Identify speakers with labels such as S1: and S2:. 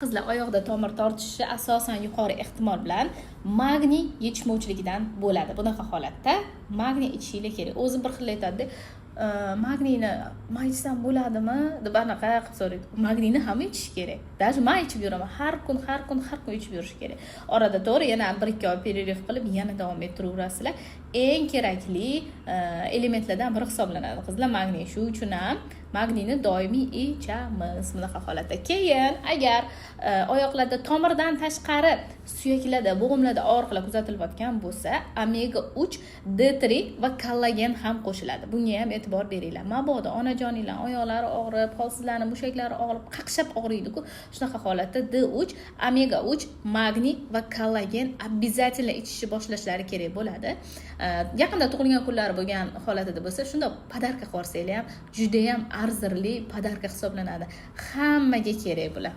S1: Qizlar oyoqda tomir tortishi asosan yuqori ehtimol bilan magniy yetishmovchiligidan bo'ladi. Bunaqa holatda magniy ichishingiz kerak. O'zi bir xil aytadi, magniyni mayisam bo'ladimi deb anaqa qilib so'raydi. Magniyni ham ichish kerak. Даже may ichib yuraman. Har kun ichib yurish kerak. Orada to'g'ri yana 1-2 oy period qilib yana davom ettiraverasizlar. Eng kerakli elementlardan biri hisoblanadi. Qizlar magniy. Shu uchun ham magniyni doimiy ichamiz bunaqa holatda. Keyin agar oyoqlarda tomirdan tashqari suyaklarda, bo'g'imlarda og'riqlar kuzatilayotgan bo'lsa, omega 3, D3 va kollagen ham qo'shiladi. Bunga ham e'tibor beringlar. Mabodo onajoninglar oyoqlari og'rib, holsizlarning mushaklari og'rib, qaqshab og'riydi-ku, shunaqa holatda D3, omega 3, magniy va kollagen обязательно ichishni boshlashlari kerak bo'ladi. Yaqinda tug'ilgan kunlari bo'lgan holatida bo'lsa, shunda podarka qo'rsanglar ham juda ham arzirli podarka hisoblanadi. Hammaga kerak bular.